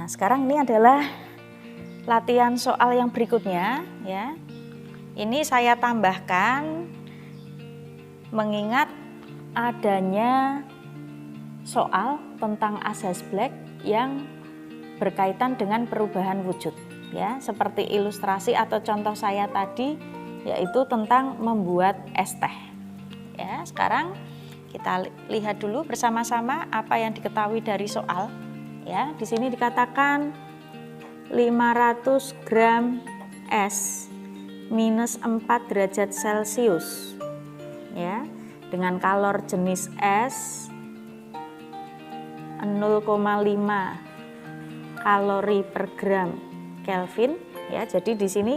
sekarang ini adalah latihan soal yang berikutnya ya. Ini saya tambahkan mengingat adanya soal tentang asas Black yang berkaitan dengan perubahan wujud ya, seperti ilustrasi atau contoh saya tadi yaitu tentang membuat es teh. Ya, sekarang kita lihat dulu bersama-sama apa yang diketahui dari soal. Ya, di sini dikatakan 500 gram es minus 4 derajat Celcius. Ya, dengan kalor jenis es 0,5 kalori per gram Kelvin. Ya, jadi di sini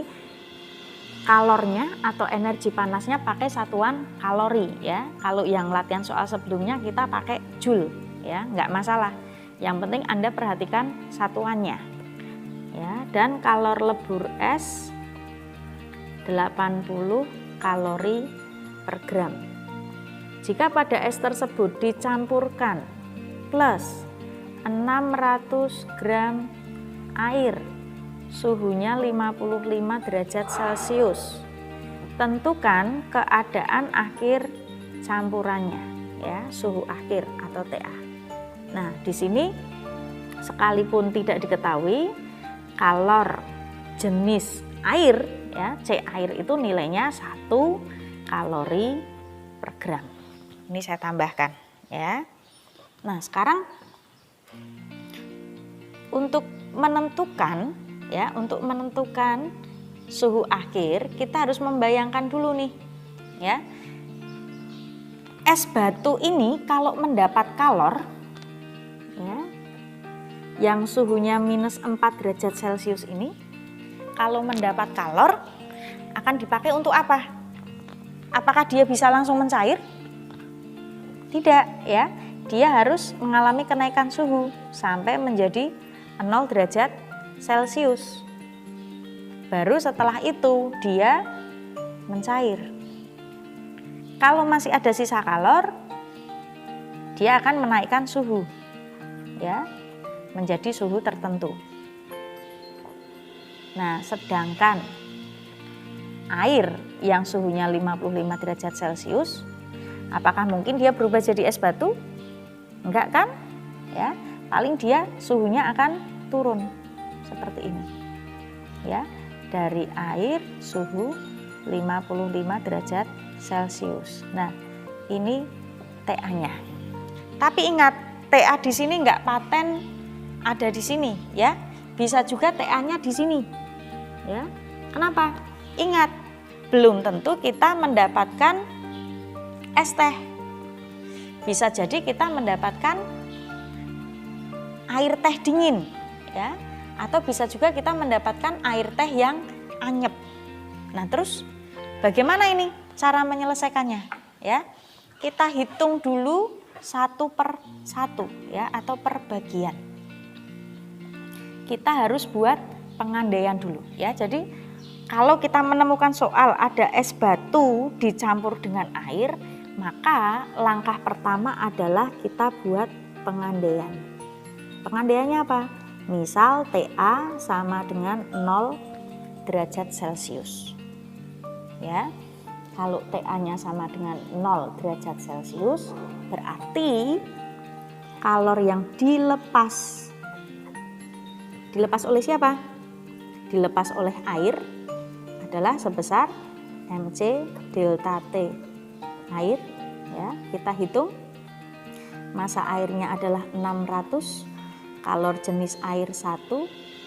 kalornya atau energi panasnya pakai satuan kalori ya. Kalau yang latihan soal sebelumnya kita pakai joule ya, nggak masalah. Yang penting Anda perhatikan satuannya ya. Dan kalor lebur es 80 kalori per gram. Jika pada es tersebut dicampurkan plus 600 gram air, suhunya 55 derajat Celcius. Tentukan keadaan akhir campurannya ya, suhu akhir atau TA. Nah, di sini sekalipun tidak diketahui kalor jenis air ya, C air itu nilainya 1 kalori per gram. Ini saya tambahkan ya. Nah, sekarang untuk menentukan ya, untuk menentukan suhu akhir kita harus membayangkan dulu nih ya. Es batu ini kalau mendapat kalor ya, yang suhunya minus 4 derajat Celcius ini, kalau mendapat kalor akan dipakai untuk apa? Apakah dia bisa langsung mencair? Tidak ya, dia harus mengalami kenaikan suhu sampai menjadi 0 derajat Celcius. Baru setelah itu dia mencair. Kalau masih ada sisa kalor, dia akan menaikkan suhu ya, menjadi suhu tertentu. Nah, sedangkan air yang suhunya 55 derajat Celcius, apakah mungkin dia berubah jadi es batu? Enggak kan? Ya, paling dia suhunya akan turun seperti ini. Ya, dari air suhu 55 derajat Celcius. Nah, ini TA-nya. Tapi ingat, TA di sini enggak paten ada di sini ya. Bisa juga TA-nya di sini. Ya. Kenapa? Ingat, belum tentu kita mendapatkan es teh. Bisa jadi kita mendapatkan air teh dingin ya, atau bisa juga kita mendapatkan air teh yang anyep. Nah, terus bagaimana ini cara menyelesaikannya ya? Kita hitung dulu 1 per 1 ya, atau per bagian. Kita harus buat pengandaian dulu ya. Jadi kalau kita menemukan soal ada es batu dicampur dengan air, maka langkah pertama adalah kita buat pengandaian. Pengandaiannya apa? Misal TA sama dengan 0 derajat Celcius. Ya. Kalau TA-nya sama dengan 0 derajat Celcius, berarti kalor yang dilepas oleh siapa? Dilepas oleh air adalah sebesar MC delta T air ya. Kita hitung massa airnya adalah 600, kalor jenis air 1,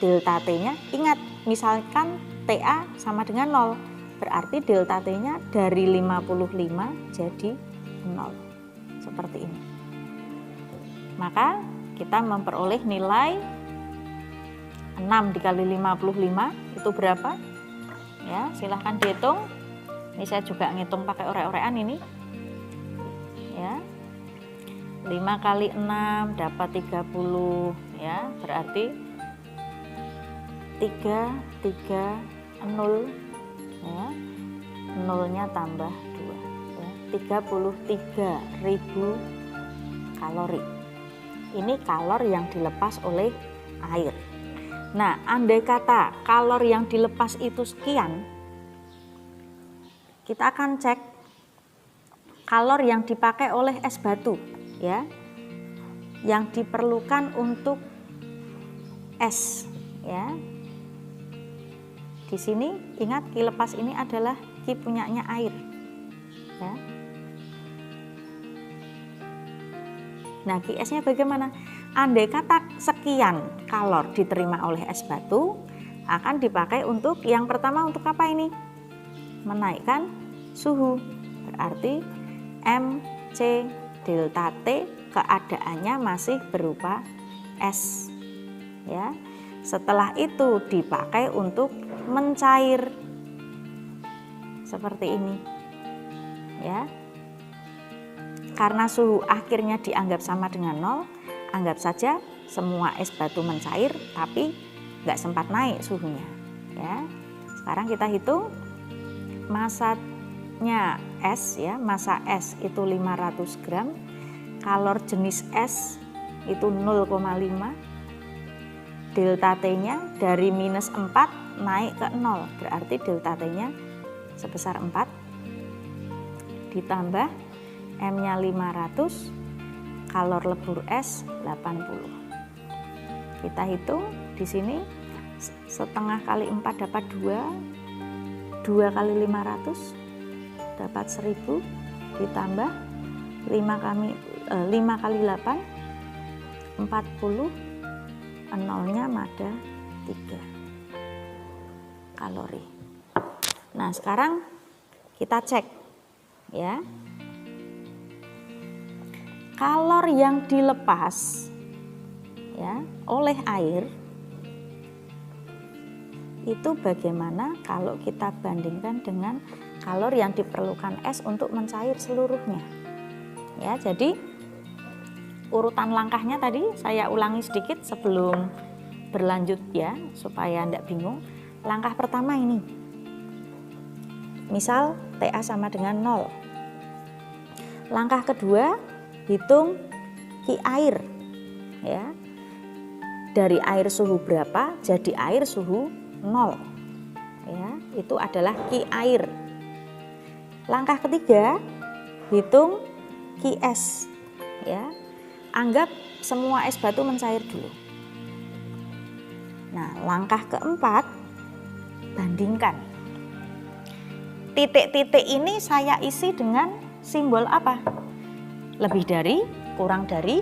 delta T-nya ingat misalkan TA sama dengan 0, berarti delta T-nya dari 55 jadi 0 seperti ini. Maka kita memperoleh nilai 6 dikali 55 itu berapa? Ya, silahkan dihitung. Ini saya juga ngitung pakai orek-orekan ini. Ya. 5 kali 6 dapat 30 ya, berarti 330 ya. Nolnya tambah 2 ya, 33.000 kalori. Ini kalor yang dilepas oleh air Nah, andai kata kalor yang dilepas itu sekian, kita akan cek kalor yang dipakai oleh es batu, ya, yang diperlukan untuk es, ya. Di sini ingat Ki lepas ini adalah Ki punyanya air, ya. Nah, Ki esnya bagaimana? Andai kata sekian kalor diterima oleh es batu, akan dipakai untuk yang pertama untuk apa ini? Menaikkan suhu. Berarti MC delta T keadaannya masih berupa es. Ya. Setelah itu dipakai untuk mencair. Seperti ini. Ya. Karena suhu akhirnya dianggap sama dengan 0, anggap saja semua es batu mencair tapi nggak sempat naik suhunya. Ya. Sekarang kita hitung masanya es, ya, masa es itu 500 gram, kalor jenis es itu 0,5, delta T-nya dari minus 4 naik ke 0, berarti delta T-nya sebesar 4, ditambah M-nya 500, kalor lebur es 80. Kita hitung di sini setengah kali 4 dapat 2, 2 kali 500 dapat 1000, ditambah 5 kali 8 40, nolnya ada 3 kalori. Nah, sekarang kita cek, ya. Kalor yang dilepas, ya, oleh air itu bagaimana kalau kita bandingkan dengan kalor yang diperlukan es untuk mencair seluruhnya. Ya, jadi urutan langkahnya tadi saya ulangi sedikit sebelum berlanjut, ya, supaya tidak bingung. Langkah pertama ini, misal TA sama dengan 0. Langkah kedua, hitung Ki air, ya, dari air suhu berapa jadi air suhu 0, ya, itu adalah Ki air. Langkah ketiga, hitung Ki es, ya, anggap semua es batu mencair dulu. Nah, langkah keempat, bandingkan. Titik-titik ini saya isi dengan simbol apa? Lebih dari, kurang dari,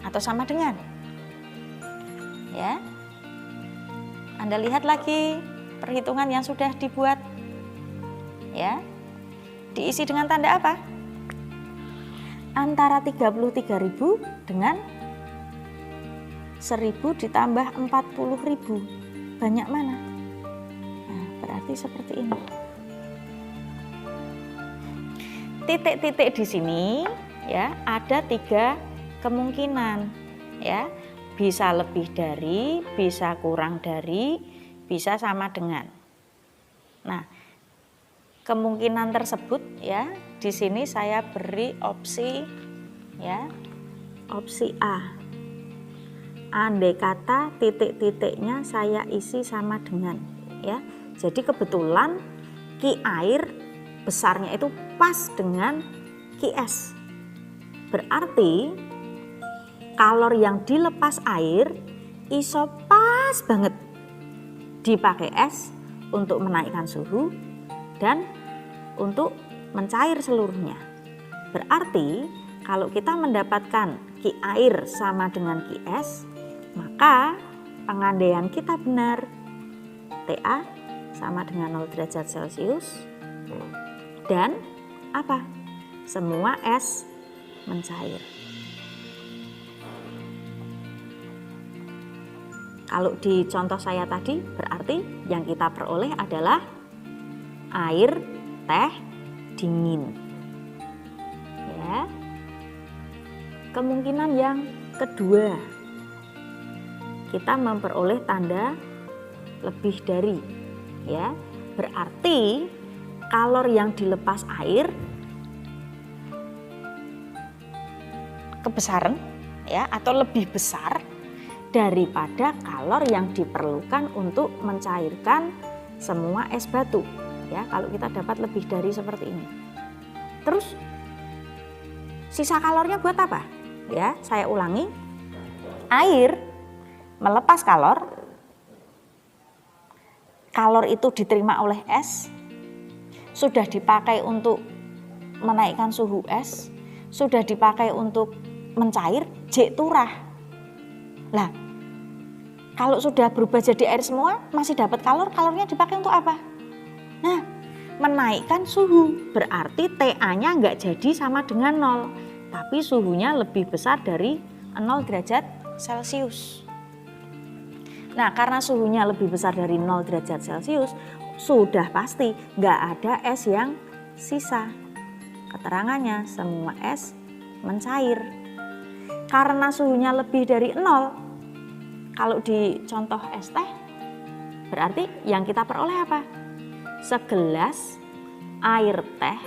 atau sama dengan. Ya. Anda lihat lagi perhitungan yang sudah dibuat. Ya. Diisi dengan tanda apa? Antara 33.000 dengan 1.000 ditambah 40.000. Banyak mana? Nah, berarti seperti ini. Titik-titik di sini, ya, ada 3 kemungkinan, ya, bisa lebih dari, bisa kurang dari, bisa sama dengan. Nah, kemungkinan tersebut, ya, di sini saya beri opsi, ya, opsi A. Andai kata titik-titiknya saya isi sama dengan, ya, jadi kebetulan Ki air besarnya itu pas dengan Ki es. Berarti kalor yang dilepas air iso pas banget dipakai es untuk menaikkan suhu dan untuk mencair seluruhnya. Berarti kalau kita mendapatkan Ki air sama dengan Ki es, maka pengandaian kita benar. TA sama dengan 0 derajat Celcius dan apa? Semua es mencair. Kalau di contoh saya tadi, berarti yang kita peroleh adalah air teh dingin. Ya. Kemungkinan yang kedua, kita memperoleh tanda lebih dari, ya. Berarti kalor yang dilepas air kebesaran, ya, atau lebih besar daripada kalor yang diperlukan untuk mencairkan semua es batu. Ya, kalau kita dapat lebih dari seperti ini. Terus sisa kalornya buat apa? Ya, saya ulangi. Air melepas kalor. Kalor itu diterima oleh es. Sudah dipakai untuk menaikkan suhu es, sudah dipakai untuk mencair, J turah. Lah, kalau sudah berubah jadi air semua, masih dapat kalor, kalornya dipakai untuk apa? Nah, menaikkan suhu, berarti TA-nya nggak jadi sama dengan 0, tapi suhunya lebih besar dari 0 derajat Celcius. Nah, karena suhunya lebih besar dari 0 derajat Celcius, sudah pasti nggak ada es yang sisa. Keterangannya, semua es mencair. Karena suhunya lebih dari 0, kalau di contoh es teh, berarti yang kita peroleh apa? Segelas air teh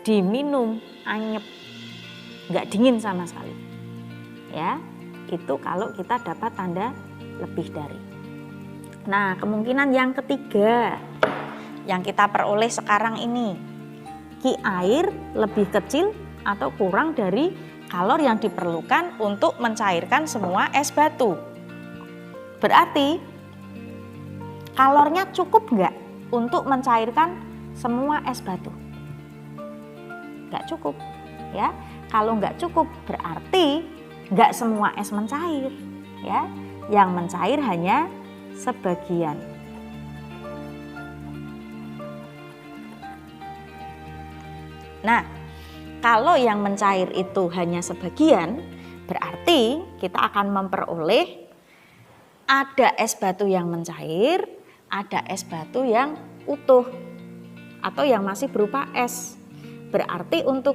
diminum anyep, nggak dingin sama sekali. Ya, itu kalau kita dapat tanda lebih dari. Nah, kemungkinan yang ketiga yang kita peroleh sekarang ini, Ki air lebih kecil atau kurang dari kalor yang diperlukan untuk mencairkan semua es batu. Berarti kalornya cukup nggak untuk mencairkan semua es batu? Nggak cukup, ya. Kalau nggak cukup berarti nggak semua es mencair, ya. Yang mencair hanya sebagian. Nah, kalau yang mencair itu hanya sebagian, berarti kita akan memperoleh ada es batu yang mencair, ada es batu yang utuh, atau yang masih berupa es. Berarti untuk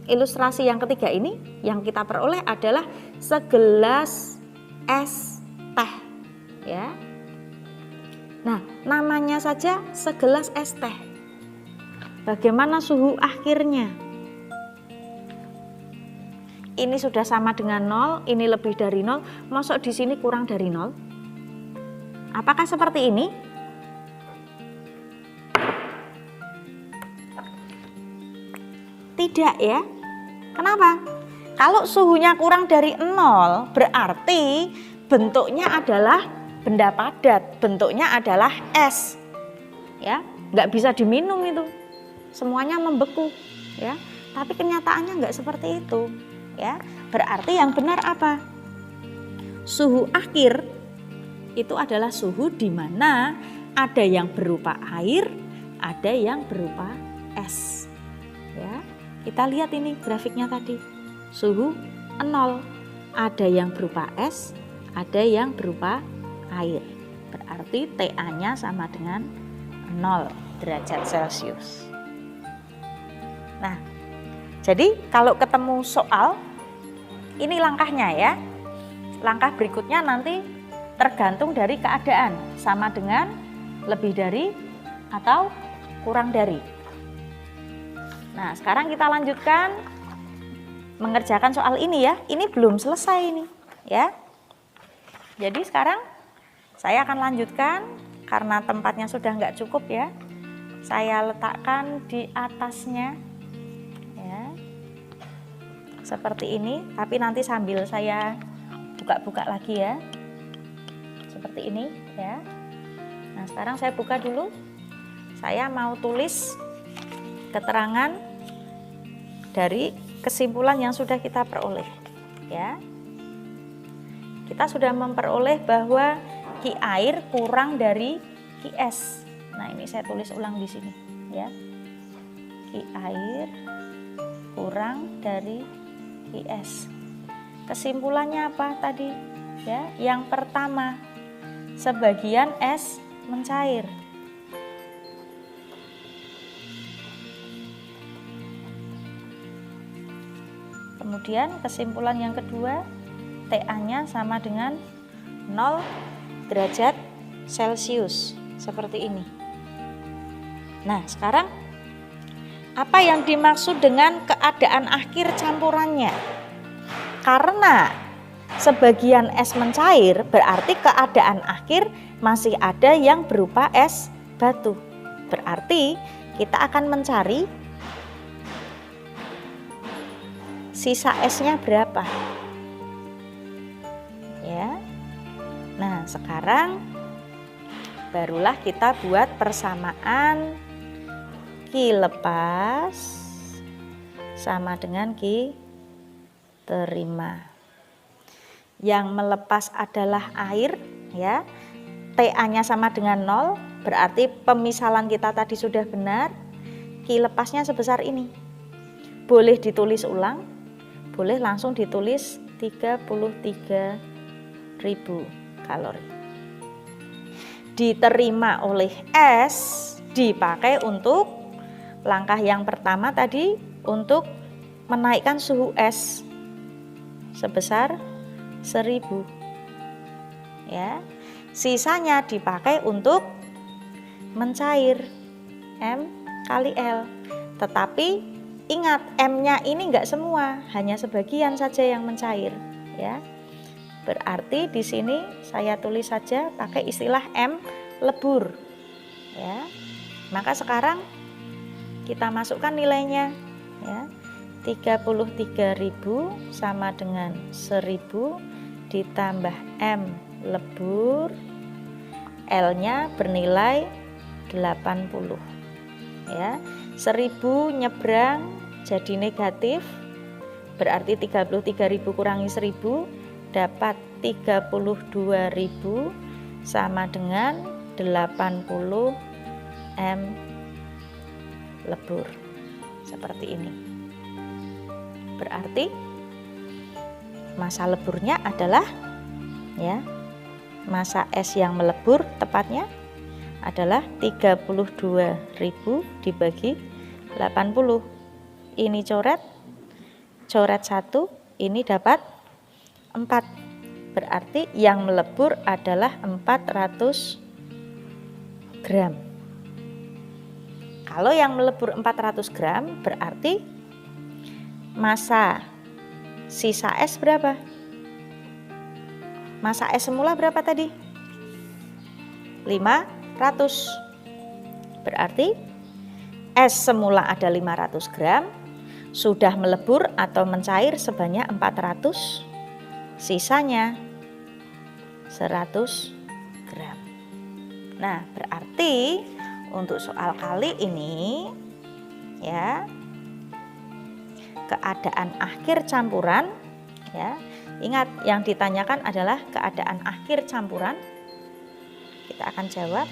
ilustrasi yang ketiga ini, yang kita peroleh adalah segelas es teh. Ya. Nah, namanya saja segelas es teh. Bagaimana suhu akhirnya? Ini sudah sama dengan 0, ini lebih dari 0, masuk di sini kurang dari 0. Apakah seperti ini? Tidak ya. Kenapa? Kalau suhunya kurang dari 0, berarti bentuknya adalah benda padat, bentuknya adalah es. Ya, nggak bisa diminum itu. Semuanya membeku, ya. Tapi kenyataannya nggak seperti itu, ya. Berarti yang benar apa? Suhu akhir itu adalah suhu di mana ada yang berupa air, ada yang berupa es. Ya, kita lihat ini grafiknya tadi. Suhu 0, ada yang berupa es, ada yang berupa air. Berarti TA-nya sama dengan 0 derajat Celcius. Nah, jadi kalau ketemu soal, ini langkahnya ya. Langkah berikutnya nanti tergantung dari keadaan, sama dengan, lebih dari, atau kurang dari. Nah, sekarang kita lanjutkan mengerjakan soal ini ya. Ini belum selesai ini, ya. Jadi sekarang saya akan lanjutkan, karena tempatnya sudah nggak cukup ya. Saya letakkan di atasnya. Seperti ini, tapi nanti sambil saya buka-buka lagi ya, seperti ini ya. Nah, sekarang saya buka dulu. Saya mau tulis keterangan dari kesimpulan yang sudah kita peroleh ya. Kita sudah memperoleh bahwa Ki air kurang dari Ki es. Nah, ini saya tulis ulang di sini ya. Ki air kurang dari Ki es. Kesimpulannya apa tadi? Ya, yang pertama, sebagian es mencair. Kemudian kesimpulan yang kedua, TA-nya sama dengan 0 derajat Celcius, seperti ini. Nah, sekarang apa yang dimaksud dengan keadaan akhir campurannya? Karena sebagian es mencair, berarti keadaan akhir masih ada yang berupa es batu. Berarti kita akan mencari sisa esnya berapa. Ya. Nah, sekarang barulah kita buat persamaan Ki lepas sama dengan Ki terima. Yang melepas adalah air, ya. TA-nya sama dengan 0, berarti pemisalan kita tadi sudah benar. Ki lepasnya sebesar ini. Boleh ditulis ulang, boleh langsung ditulis 33.000 kalori. Diterima oleh S dipakai untuk langkah yang pertama tadi, untuk menaikkan suhu es sebesar 1000. Ya. Sisanya dipakai untuk mencair, M kali L. Tetapi ingat, M-nya ini enggak semua, hanya sebagian saja yang mencair, ya. Berarti di sini saya tulis saja pakai istilah M lebur, ya. Maka sekarang kita masukkan nilainya, ya. 33.000 sama dengan 1000 ditambah M lebur, L-nya bernilai 80. Ya, 1000 nyebrang jadi negatif, berarti 33.000 kurangi 1000 dapat 32.000 sama dengan 80 M lebur. Seperti ini. Berarti massa leburnya adalah, ya, massa es yang melebur tepatnya adalah 32.000 dibagi 80. Ini coret 1, ini dapat 4. Berarti yang melebur adalah 400 gram. Kalau yang melebur 400 gram berarti massa sisa es berapa? Massa es semula berapa tadi? 500. Berarti es semula ada 500 gram, sudah melebur atau mencair sebanyak 400, sisanya 100 gram. Nah, berarti untuk soal kali ini, ya, keadaan akhir campuran, ya. Ingat, yang ditanyakan adalah keadaan akhir campuran. Kita akan jawab.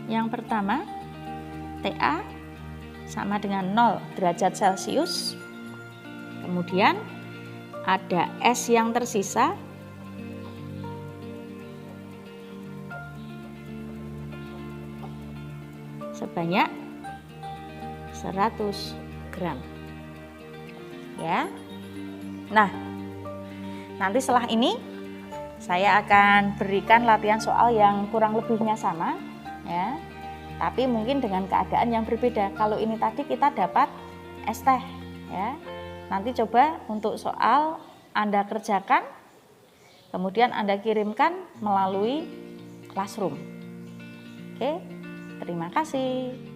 Yang pertama, TA sama dengan 0 derajat Celcius. Kemudian ada es yang tersisa sebanyak 100 gram. Ya. Nah, nanti setelah ini saya akan berikan latihan soal yang kurang lebihnya sama, ya. Tapi mungkin dengan keadaan yang berbeda. Kalau ini tadi kita dapat es teh, ya. Nanti coba untuk soal Anda kerjakan, kemudian Anda kirimkan melalui Classroom. Oke, terima kasih.